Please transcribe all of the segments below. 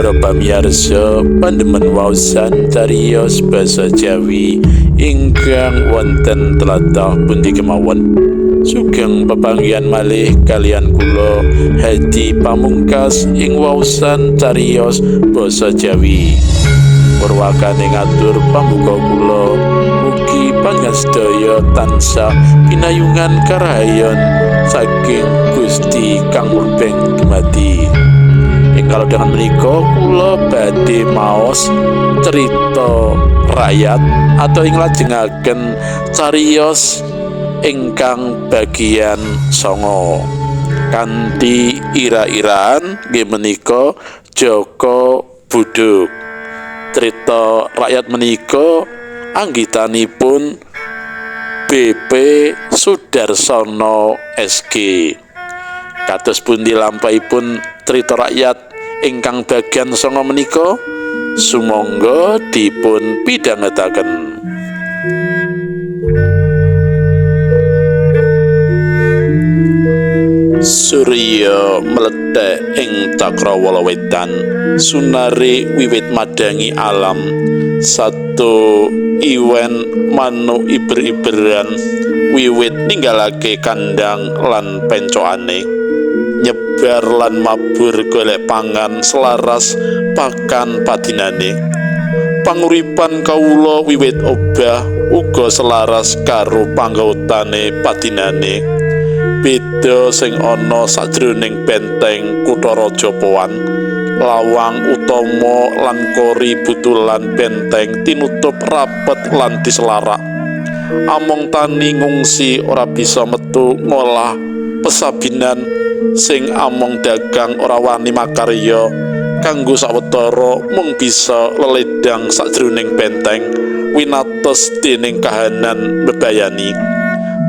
Para pamirsa pandemen waosan cariyos basa Jawi ingkang wonten tlatah pundi kemawon. Sugeng pepanggihan malih kalian kula Hadi Pamungkas ing waosan cariyos basa Jawi. Purwakane ngatur pambuka kula mugi panjenengan tansah pinayungan karahayon saking Gusti kang murbeng dumadi. Kalau dengan menika kula badhe maos cerita rakyat atau ing lajengaken cariyos ingkang bagian 9 kanthi ira-iraan nggih menika Joko Buduk. Cerita rakyat menika anggitanipun BP Sudarsono SG. Kados pundi lampahipun cerita rakyat ingkang bagian 9 menika, sumangga dipun pidhangetaken. Surya mledhek ing Cakrawala Wetan, sunare wiwit madangi alam. Satu iwen manuk iber-iberan wiwit ninggalake kandang lan pencokane, nyebar lan mabur golek pangan selaras pakan padinane. Panguripan kawula wiwit obah uga selaras karo panggautane padinane. Beda sing ana sajroning benteng Kutha Raja Powan, lawang utama lan kori butulan benteng tinutup rapet lan diselarak. Among tani ngungsi ora bisa metu ngolah pesabinan, sing among dagang ora wani makarya kanggo sawetara mung bisa leledang sajroning benteng winates dening kahanan mbebayani.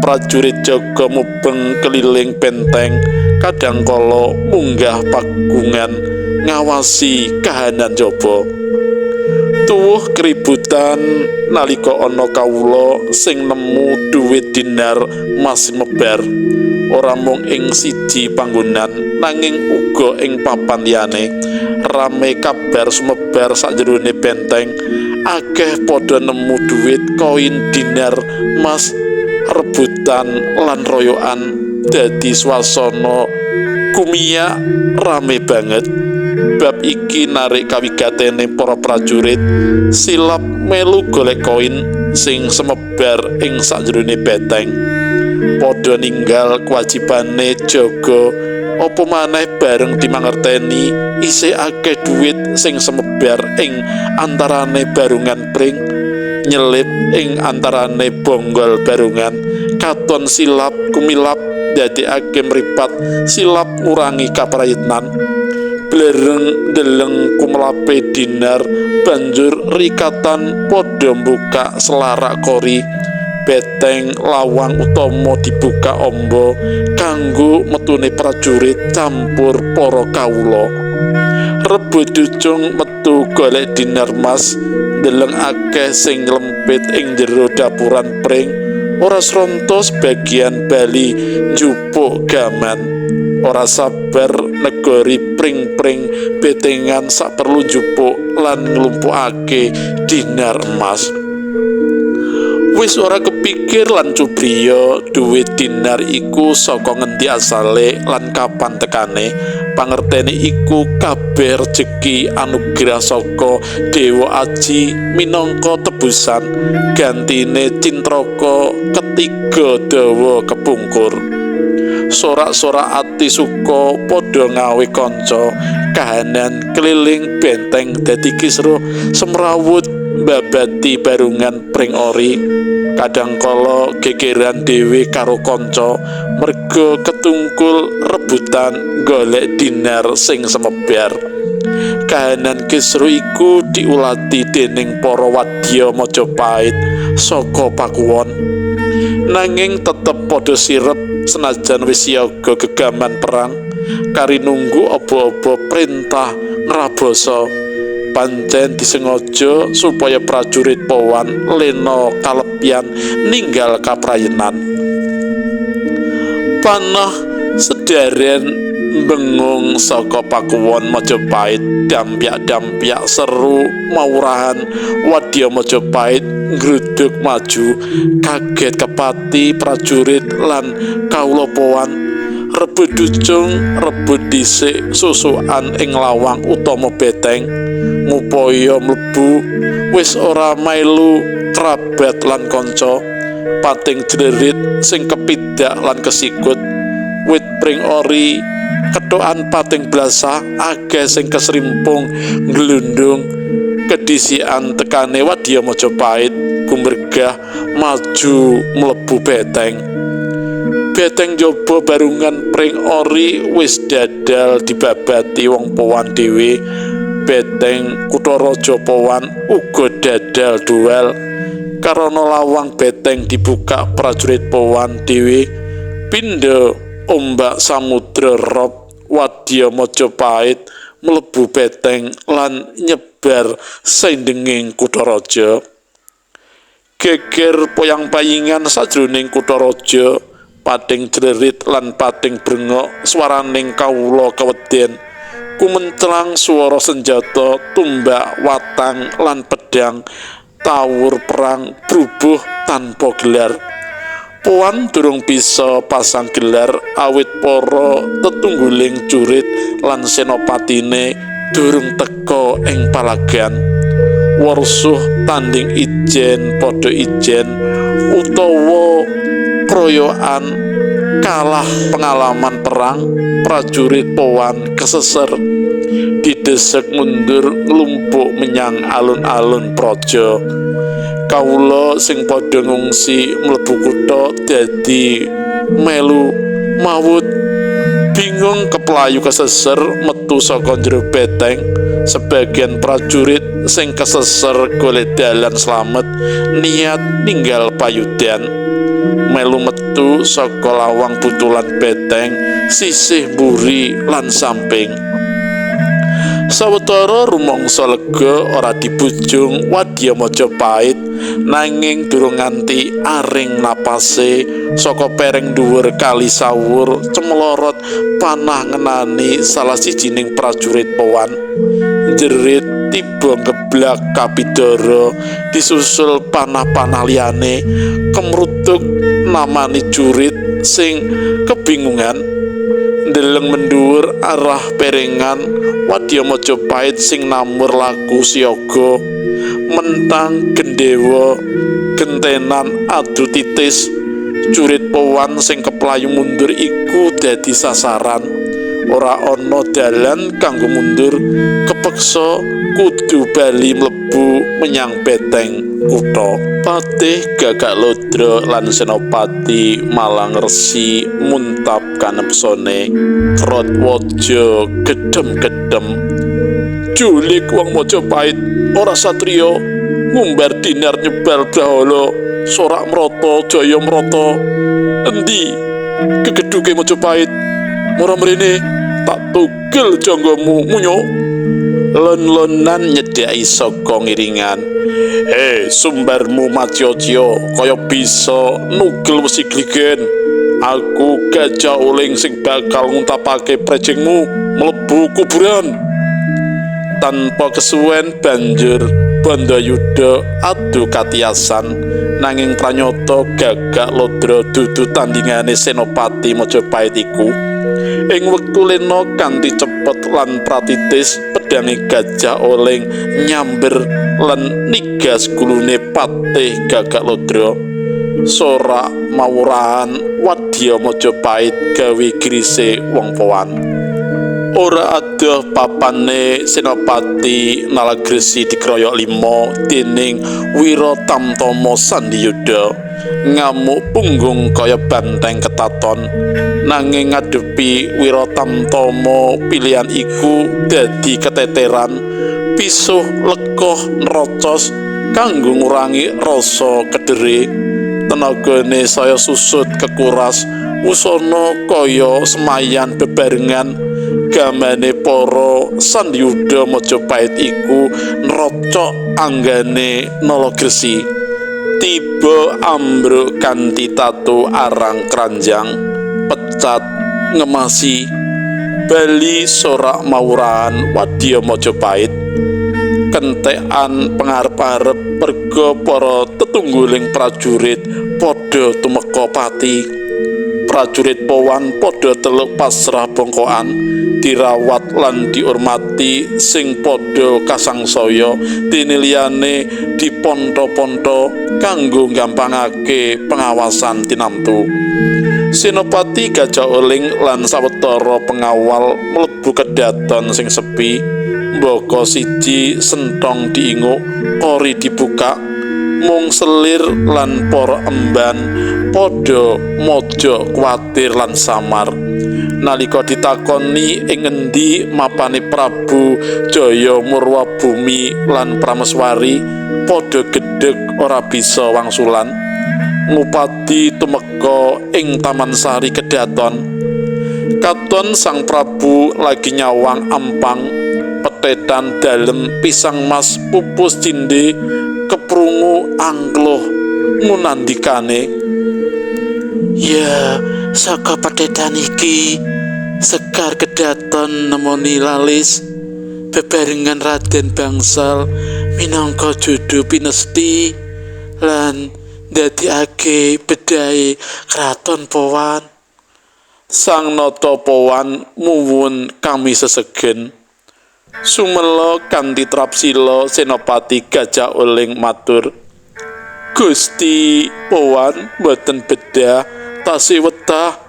Prajurit jaga mubeng keliling benteng, kadangkala munggah pagungan ngawasi kahanan jaba. Tuwuh keributan nalika ana kawula sing nemu dhuwit dinar emas mebar, ora mung ing siji panggonan nanging uga ing papan liyane. Rame kabar sumebar sajroning benteng, akeh padha nemu dhuwit koin dinar emas, rebutan lan royokan. Dadi swasana kumiya rame banget. Bab iki narik kawigatene para prajurit silap melu golek koin sing semebar ing sajroning benteng. Padha ninggal kewajibane jaga, apa maneh bareng dimangerteni isih akeh dhuwit sing semebar ing antarane barungan pring, nyelip ing antarane bonggol barungan. Katon silap kumilap dadekake mripat silap ngurangi kaprayitnan. Blereng deleng kumlape dinar banjur rikatan padha mbuka selarak kori. Beteng lawang utama dibuka amba kanggo metune prajurit campur para kawula. Rebut ducung metu golek dinar mas, deleng akeh sing lempit ing jero dapuran pring. Ora srontos bagian bali njupuk gaman. Ora sabar negori pring-pring betengan sak perlu njupuk lan nglumpukake dinar emas. Wis ora kepikir lan cubriya dhuwit dinar iku saka ngendi asale lan kapan tekane. Pangertene iku kabeh rejeki anugrah saka Dewa Aji minangka tebusan gantine cintraka ketiga dawa kepungkur. Sorak-sorak ati suka padha ngawe kanca kahanan keliling benteng dadi kisruh semrawut mbabati barungan pring ori. Kadangkala gegeran dhewe karo kanca merga ketungkul rebutan golek dinar sing semebar. Kahanan kisruh iku diulati dening para wadya Majapahit saka Pakuwon, nanging tetep padha sirep senajan wis siaga gegaman perang. Kari nunggu apa-apa perintah ngrabasa, pancen disengaja supaya prajurit Powan lena kalepyan ninggal kaprayenan. Panah sedaren bengung saka pakuwon Majapahit, dampyak-dampyak seru mawurahan wadya Majapahit ngruduk maju, kaget kepati prajurit lan kawula powan, rebut ducung rebut dhisik susukan ing lawang utama beteng, ngupaya mlebu wis ora mailu kerabat lan kanca, pating jerit sing kepidak lan kesikut, wit pring ori kethokan pating blasah, akeh sing kesrimpung nglundung kedisian tekane wadya Majapahit gumregah maju mlebu beteng. Beteng jaba barungan pring ori wis dadal dibabati wong powan dhewe. Beteng Kutharaja Powan uga dadal duel karana lawang beteng dibuka prajurit Powan dhewe pindha ombak samudra rob wadya Majapahit mlebu beteng lan nyebar saindenging Kutharaja. Geger poyang-payingan sajroning Kutharaja, pating jerit lan pating brengok swaraning kawula keweden, kumenclang swara senjata, tumbak, watang lan pedang, tawur perang brubuh tanpa gelar. Powan durung bisa pasang gelar awit para tetungguling jurit lan senopatine durung teka ing palagan. Warsuh tanding ijen padha ijen utawa kroyokan kalah pengalaman perang, prajurit Powan keseser didesek mundur nglumpuk menyang alun-alun praja. Kawula sing padha ngungsi mlebu kutha dadi melu mawut bingung keplayu keseser metu saka jero beteng. Sebagian prajurit sing keseser golek dalan slamet niat ninggal payudan melu metu saka lawang butulan beteng sisih mburi lan samping. Sawetara rumangsa lega ora dibujung wadya Majapahit, nanging durung nganti aring napase saka pereng dhuwur kali sawur cemlorot panah ngenani salah sijining prajurit Powan. Jerit tiba ngeblak Kapidara disusul panah-panah liyane kemrutuk namani jurit sing kebingungan ndeleng mendhuwur arah perengan wadya Majapahit sing namur laku siaga mentang gendewa gentenan adu titis. Jurit Powan sing keplayu mundur iku dadi sasaran, ora ana dalan kanggo mundur, kepeksa kudu bali mlebu menyang beteng kutha. Patih Gagak Lodra lan Senopati Malang Resi muntap kanepsone Kratwaja gedhem-gedhem. Julik wong Majapahit ora satriya, ngumbar dinar nyebal brahala, sorak mrata jaya mrata. Endi kegeduke Majapahit? Mora mrene tak tugel janggamu munyo. Lon-lonan nyedhaki saka ngiringan. Sumbarmu Matya-tya kaya bisa nugel wesi gligen. Aku Gajah Uling sing bakal nguntapake prejingmu mlebu kuburan. Tanpa kesuwen banjur Bandayuda adu katiasan, nanging pranyata Gagak Lodra dudu tandingane Senopati Majapahit iku. Ing wektu lena kanthi cepet lan pratitis pedange Gajah Uling nyamber lan nigas gulune patih Gagak Lodra. Sorak mawurahan wadya Majapahit gawe grise wong Powan. Ora adoh papane Senopati Nalagresi dikeroyok 5 dening Wiratamtama Sandiyuda, ngamuk punggung kaya banteng ketaton. Nanging ngadepi Wiratamtama pilihan iku dadi keteteran, pisuh lekoh nerocos kanggo ngurangi rasa kedere. Tenagane saya susut kekuras, wusana kaya semayan bebarengan. Gamane para Sandiyuda Majapahit iku nerocok anggane Nalagresi. Tiba ambruk kanthi tatu arang kranjang, pecat ngemasi bali sorak mawurahan wadya Majapahit kentekan pangarep-arep perga para tetungguling prajurit padha tumeka pati. Prajurit Powan padha teluk pasrah bongkoan, dirawat lan dihormati sing padha kasangsaya tiniliyane diponto-ponto kanggo gampangake pengawasan tinamtu. Senopati Gajah Oling lan sawetara pengawal mlebu kedaton sing sepi. Mbaka siji sentong diinguk, kori dibuka, mung selir lan para emban padha mojo kuwatir lan samar. Nalika ditakoni ing endi mapane Prabu Jaya Murwabumi lan Prameswari, padha gedheg ora bisa wangsulan. Ngupati tumeka ing Taman Sari kedaton. Katon Sang Prabu lagi nyawang ampang, petetan dalem pisang mas pupus cindhe keprungu angloh ngunandikane, "Ya, saka petetan iki Sekar kedaton nemoni lalis bebarengan Raden Bangsal minangka judu pinesti lan ndadekake bedhahe kraton Powan." Sang Nata Powan muwun kami sesegen. Sumela kanthi trapsila Senopati Gajah Oling matur, "Gusti Powan boten bedhah tasih wetah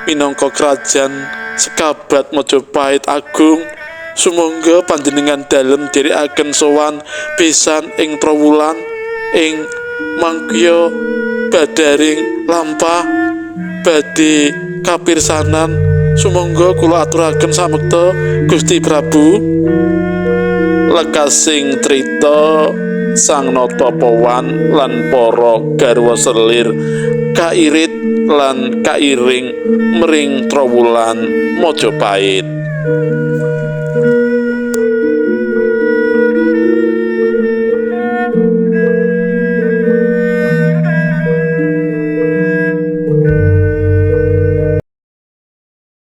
minangka krajan sekabat Majapahit Agung. Sumangga panjenengan dalem dherekaken sowan pisan ing Trowulan ing mangkya badaring lampah badhe kapirsanan. Sumangga kula aturaken samekta Gusti Prabu." Lekasing trita Sang Nata Powan lan para garwa selir kairit lan kairing mring Trowulan Majapahit.